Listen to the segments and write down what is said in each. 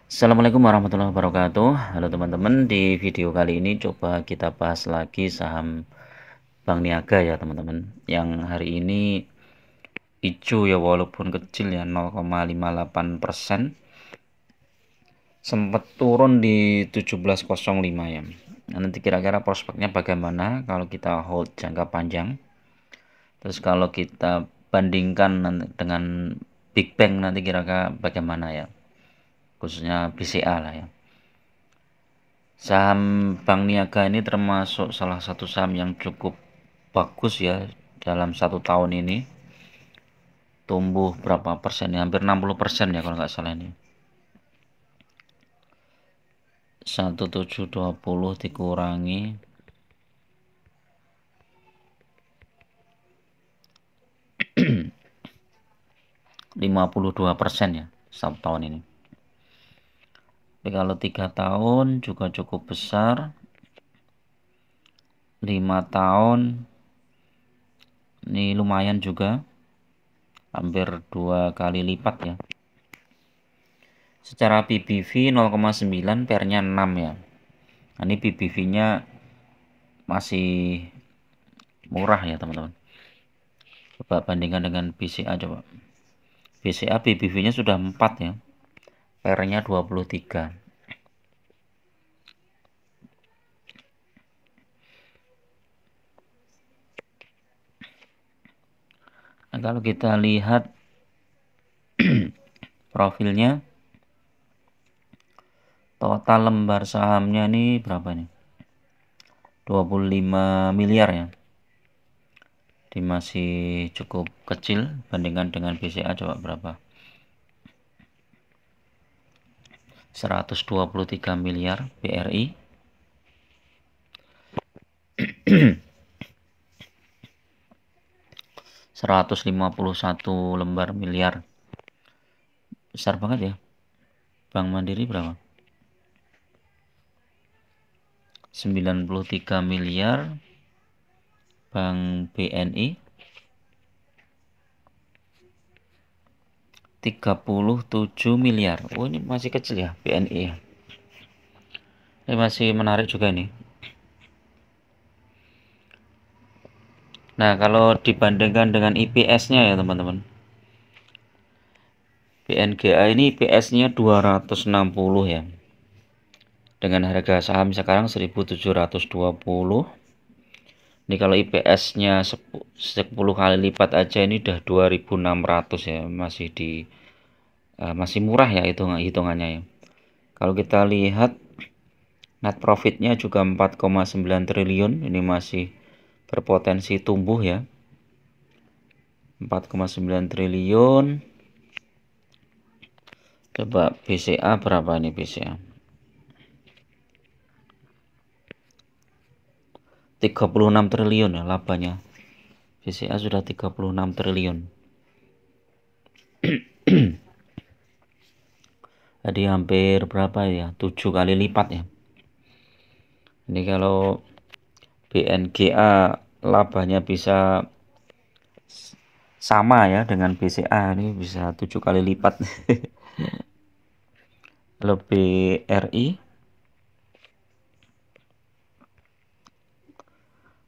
Assalamualaikum warahmatullahi wabarakatuh. Halo teman-teman, di video kali ini coba kita bahas lagi saham Bank Niaga ya teman-teman. Yang hari ini hijau ya walaupun kecil ya 0,58%. Sempat turun di 17.05 ya. Nah, nanti kira-kira prospeknya bagaimana kalau kita hold jangka panjang. Terus kalau kita bandingkan dengan Big Bang nanti kira-kira bagaimana ya. Khususnya BCA lah ya. Saham Bank Niaga ini termasuk salah satu saham yang cukup bagus ya dalam 1 tahun ini. Tumbuh berapa persen ya? Hampir 60% ya kalau nggak salah ini. 1720 dikurangi 52% ya 1 tahun ini. Tapi kalau 3 tahun juga cukup besar. 5 tahun ini lumayan juga, hampir 2 kali lipat ya. Secara PBV 0,9, pernya 6 ya. Nah, ini PBV-nya masih murah ya teman-teman. Coba bandingkan dengan BCA coba. BCA PBV-nya sudah 4 ya. PR-nya 23. Nah, kalau kita lihat profilnya, total lembar sahamnya ini berapa nih? 25 miliar ya. Ini masih cukup kecil bandingkan dengan BCA, coba berapa? 123 miliar BRI. 151 lembar miliar. Besar banget ya. Bank Mandiri berapa? 93 miliar. Bank BNI 37 miliar. Oh, ini masih kecil ya BNI ya. Ini masih menarik juga nih. Nah, kalau dibandingkan dengan IPS-nya ya teman-teman. BNGA ini IPS-nya 260 ya. Dengan harga saham sekarang 1720. Ini kalau IPS-nya 10 kali lipat aja ini udah 2600 ya. Masih murah ya hitungannya ya. Kalau kita lihat net profitnya juga 4,9 triliun. Ini masih berpotensi tumbuh ya. 4,9 triliun. Coba BCA berapa nih BCA? 36 triliun ya labanya. BCA sudah 36 triliun. Jadi hampir berapa ya? 7 kali lipat ya. Ini kalau BNGA labanya bisa sama ya dengan BCA, ini bisa 7 kali lipat. Lebih BRI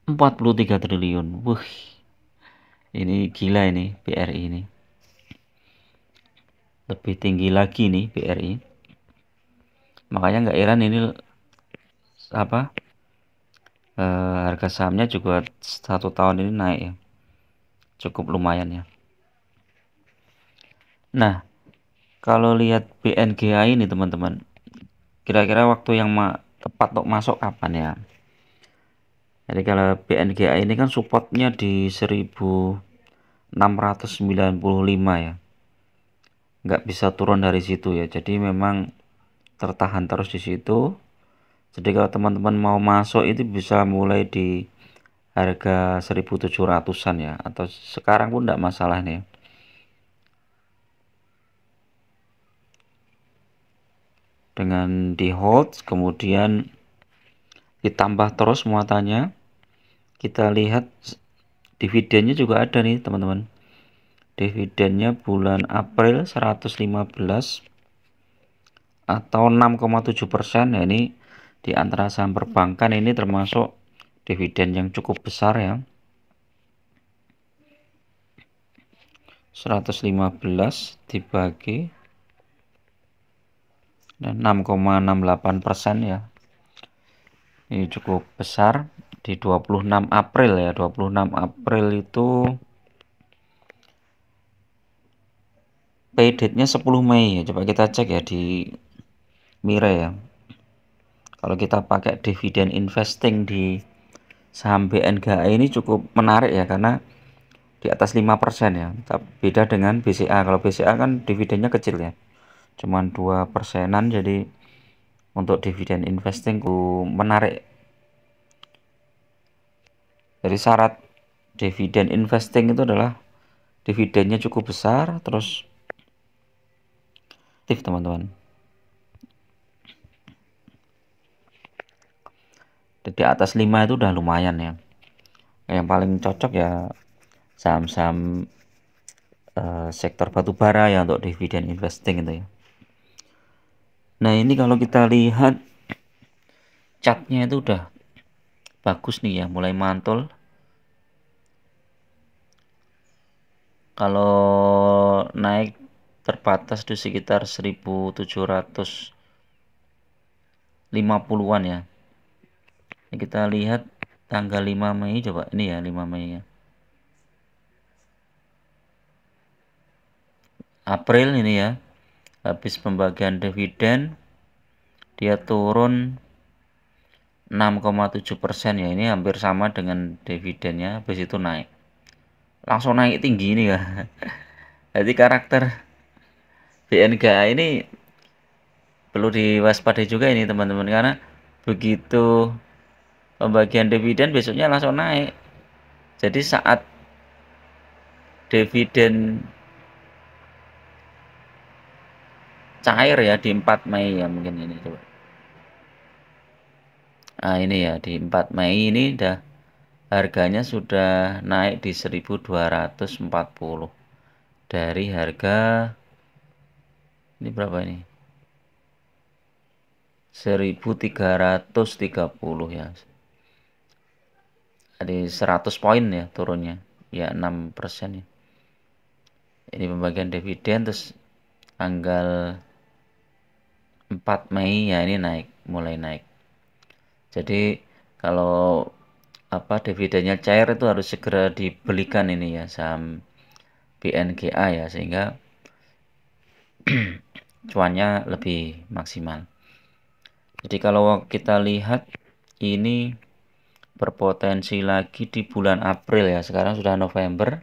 43 triliun. Wuh. Ini gila ini BRI ini. Lebih tinggi lagi nih BRI. Makanya nggak heran ini apa? Harga sahamnya juga 1 tahun ini naik ya. Cukup lumayan ya. Nah, kalau lihat BNGA ini teman-teman, kira-kira waktu yang tepat untuk masuk kapan ya? Jadi kalau BNGA ini kan supportnya di 1695 ya, nggak bisa turun dari situ ya. Jadi memang tertahan terus di situ. Jadi kalau teman-teman mau masuk itu bisa mulai di harga 1700-an ya, atau sekarang pun enggak masalah nih. Dengan di hold kemudian ditambah terus muatannya. Kita lihat dividennya juga ada nih teman-teman. Dividennya bulan April 115, atau 6,7%. Ya, ini di antara saham perbankan ini termasuk dividen yang cukup besar ya. 115 dibagi dan 6,68% ya. Ini cukup besar di 26 April ya. 26 April itu pay date-nya 10 Mei ya. Coba kita cek ya di Mire ya. Kalau kita pakai dividen investing di saham BNGA ini cukup menarik ya, karena di atas 5% ya. Beda dengan BCA. Kalau BCA kan dividennya kecil ya, cuman 2%-an. Jadi untuk dividen investing menarik. Jadi syarat dividen investing itu adalah dividennya cukup besar, terus aktif teman-teman. Di atas 5 itu udah lumayan ya. Yang paling cocok ya saham-saham sektor batubara ya untuk dividen investing itu ya. Nah, ini kalau kita lihat chartnya itu udah bagus nih ya, mulai mantul. Kalau naik terbatas di sekitar 1750-an ya. Ini kita lihat tanggal 5 Mei, coba ini ya 5 Mei ya. April ini ya, habis pembagian dividen dia turun 6,7% ya. Ini hampir sama dengan dividennya, habis itu naik. Langsung naik tinggi ini ya. Jadi karakter BNGA ini perlu diwaspadai juga ini teman-teman, karena begitu pembagian dividen besoknya langsung naik. Jadi saat dividen cair ya di 4 Mei ya, mungkin ini coba. Nah, ini ya di 4 Mei ini udah harganya sudah naik di 1240 dari harga ini berapa ini? 1330 ya. Jadi 100 poin ya turunnya. Ya 6% ya. Ini pembagian dividen, terus tanggal 4 Mei ya ini naik, mulai naik. Jadi kalau dividennya cair itu harus segera dibelikan ini ya saham BNGA ya, sehingga cuannya lebih maksimal. Jadi kalau kita lihat ini berpotensi lagi di bulan April ya. Sekarang sudah November.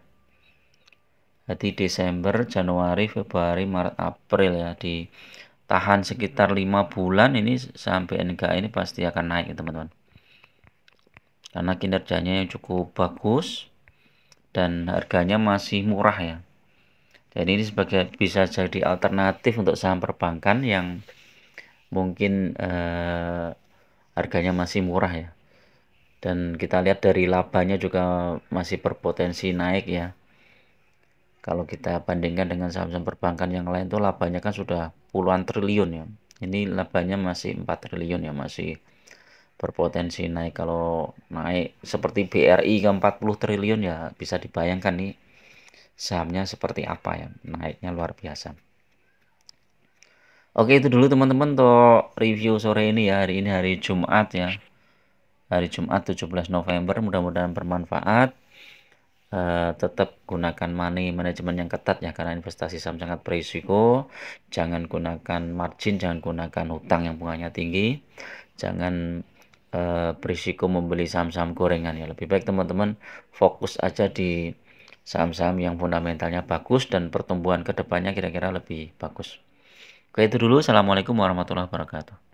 Jadi Desember, Januari, Februari, Maret, April ya. Ditahan sekitar 5 bulan ini sampai BNGA ini pasti akan naik ya teman-teman. Karena kinerjanya yang cukup bagus dan harganya masih murah ya. Jadi ini bisa jadi alternatif untuk saham perbankan yang mungkin harganya masih murah ya. Dan kita lihat dari labanya juga masih berpotensi naik ya. Kalau kita bandingkan dengan saham-saham perbankan yang lain tuh labanya kan sudah puluhan triliun ya. Ini labanya masih 4 triliun ya, masih berpotensi naik. Kalau naik seperti BRI ke 40 triliun ya bisa dibayangkan nih sahamnya seperti apa ya, naiknya luar biasa. Oke, itu dulu teman-teman untuk review sore ini ya. Hari ini hari Jumat ya. Hari Jumat 17 November, mudah-mudahan bermanfaat. Tetap gunakan money management yang ketat ya, karena investasi saham sangat berisiko. Jangan gunakan margin, jangan gunakan hutang yang bunganya tinggi. Jangan berisiko membeli saham-saham gorengan ya. Lebih baik teman-teman fokus aja di saham-saham yang fundamentalnya bagus dan pertumbuhan kedepannya kira-kira lebih bagus. Oke, itu dulu. Assalamualaikum warahmatullahi wabarakatuh.